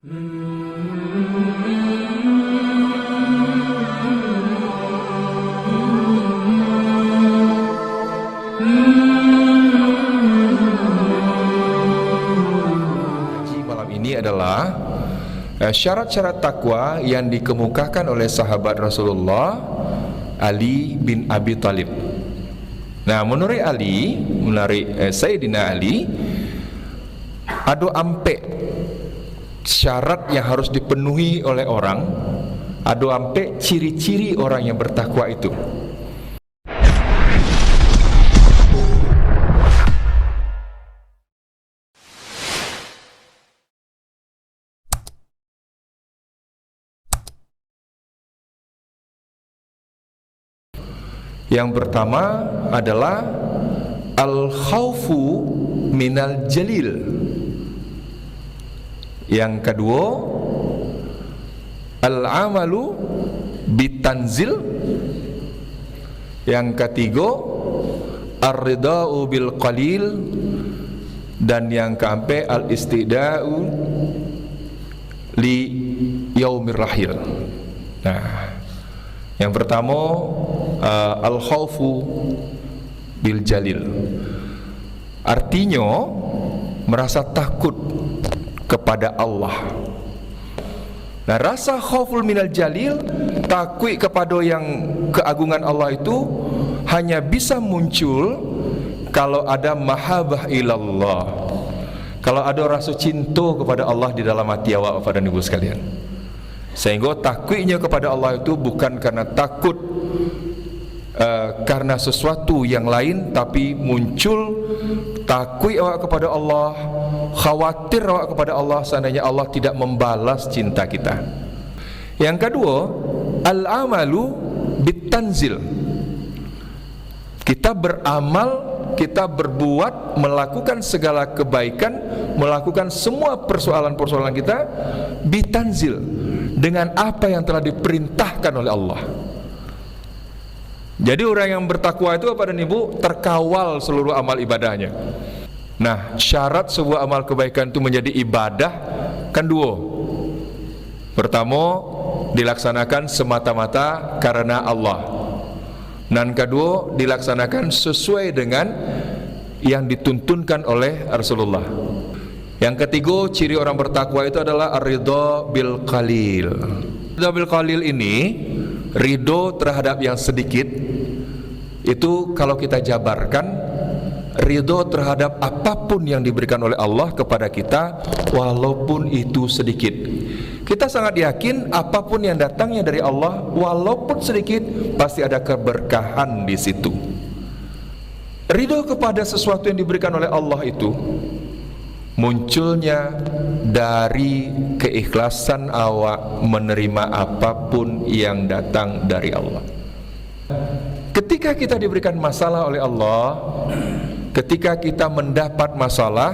Malam ini adalah syarat-syarat takwa yang dikemukakan oleh sahabat Rasulullah Ali bin Abi Thalib. Nah, menurut Sayyidina Ali, ada ampe syarat yang harus dipenuhi oleh orang, ada ampe ciri-ciri orang yang bertakwa itu. Yang pertama adalah al-khawfu minal jalil. Yang kedua al-amalu bitanzil. Yang ketiga ar-rida'u bil qalil. Dan yang keempat al-istida'u li yaumir rahil. Nah, yang pertama al-khawfu bil jalil, artinya merasa takut kepada Allah. Nah, rasa khauful minal jalil, takut kepada yang keagungan Allah itu hanya bisa muncul kalau ada mahabbah ilallah, kalau ada rasa cinta kepada Allah di dalam hati awak pada ibu sekalian. Sehingga takutnya kepada Allah itu bukan karena takut karena sesuatu yang lain, tapi muncul takut awak kepada Allah, khawatir awak kepada Allah seandainya Allah tidak membalas cinta kita. Yang kedua, al-amalu bitanzil. Kita beramal, kita berbuat, melakukan segala kebaikan, melakukan semua persoalan-persoalan kita bitanzil, dengan apa yang telah diperintahkan oleh Allah. Jadi orang yang bertakwa itu apa dan ibu? Terkawal seluruh amal ibadahnya. Nah, syarat sebuah amal kebaikan itu menjadi ibadah kan dua. Pertama, dilaksanakan semata-mata karena Allah. Dan kedua, dilaksanakan sesuai dengan yang dituntunkan oleh Rasulullah. Yang ketiga, ciri orang bertakwa itu adalah ar-ridha bil qalil. Ridha bil qalil ini, ridho terhadap yang sedikit, itu kalau kita jabarkan, ridho terhadap apapun yang diberikan oleh Allah kepada kita, walaupun itu sedikit. Kita sangat yakin apapun yang datangnya dari Allah, walaupun sedikit, pasti ada keberkahan di situ. Ridho kepada sesuatu yang diberikan oleh Allah itu munculnya dari keikhlasan awak menerima apapun yang datang dari Allah. Ketika kita diberikan masalah oleh Allah, ketika kita mendapat masalah,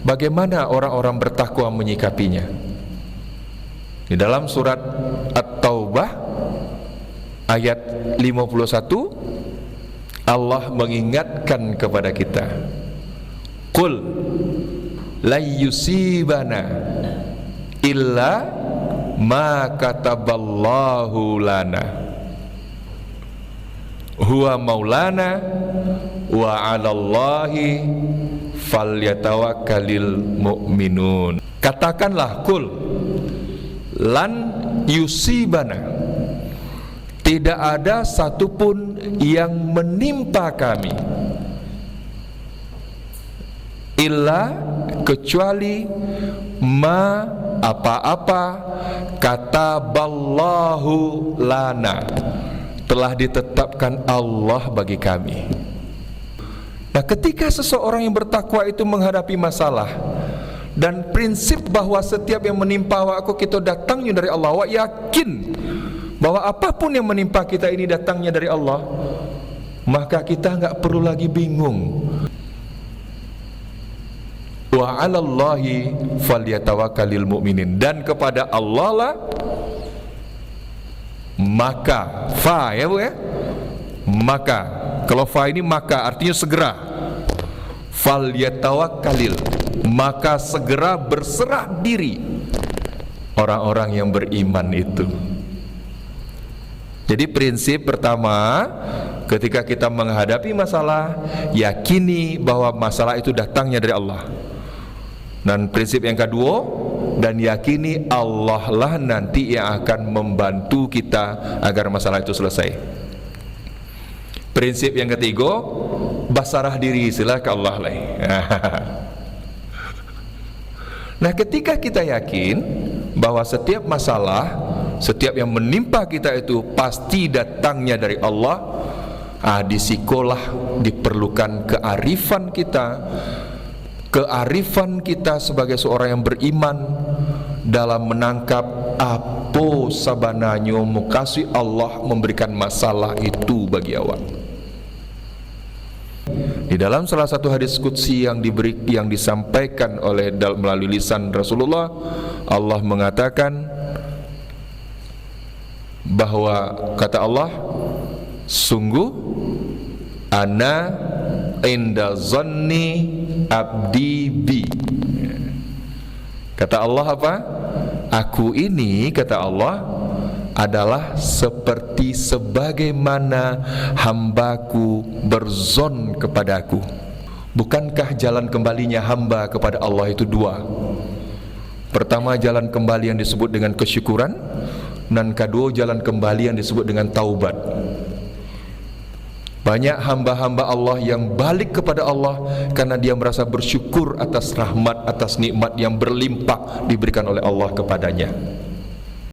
bagaimana orang-orang bertakwa menyikapinya? Di dalam surat At-Taubah ayat 51, Allah mengingatkan kepada kita, qul la yusibana illa ma kataballahu lana huwa maulana wa 'alallahi falyatawakkalul mu'minun. Katakanlah, qul lan yusibana, tidak ada satupun yang menimpa kami, illa, kecuali, ma, apa-apa, kataballahu lana, telah ditetapkan Allah bagi kami. Nah, ketika seseorang yang bertakwa itu menghadapi masalah dan prinsip bahwa setiap yang menimpa aku kita datangnya dari Allah, wa yakin bahwa apapun yang menimpa kita ini datangnya dari Allah, maka kita enggak perlu lagi bingung. Wa 'alallahi falyatawakkalul mu'minin, dan kepada Allah lah maka, fa ya Bu ya, maka, kalau fa ini maka artinya segera, falyatawakkalil, maka segera berserah diri orang-orang yang beriman itu. Jadi prinsip pertama, ketika kita menghadapi masalah, yakini bahwa masalah itu datangnya dari Allah. Dan prinsip yang kedua, dan yakini Allah lah nanti yang akan membantu kita agar masalah itu selesai. Prinsip yang ketiga, basarah diri sila ke Allah lah. Nah, ketika kita yakin bahwa setiap masalah, setiap yang menimpa kita itu pasti datangnya dari Allah, disikolah diperlukan kearifan kita sebagai seorang yang beriman dalam menangkap apa sabananya mukasi Allah memberikan masalah itu bagi awak. Di dalam salah satu hadis qudsi yang disampaikan oleh melalui lisan Rasulullah, Allah mengatakan bahwa kata Allah, sungguh ana inda zanni abdi bi. Kata Allah apa? Aku ini, kata Allah, adalah seperti sebagaimana hambaku berzon kepadaku. Bukankah jalan kembalinya hamba kepada Allah itu dua? Pertama, jalan kembali yang disebut dengan kesyukuran, dan kedua, jalan kembali yang disebut dengan taubat. Banyak hamba-hamba Allah yang balik kepada Allah karena dia merasa bersyukur atas rahmat, atas nikmat yang berlimpah diberikan oleh Allah kepadanya.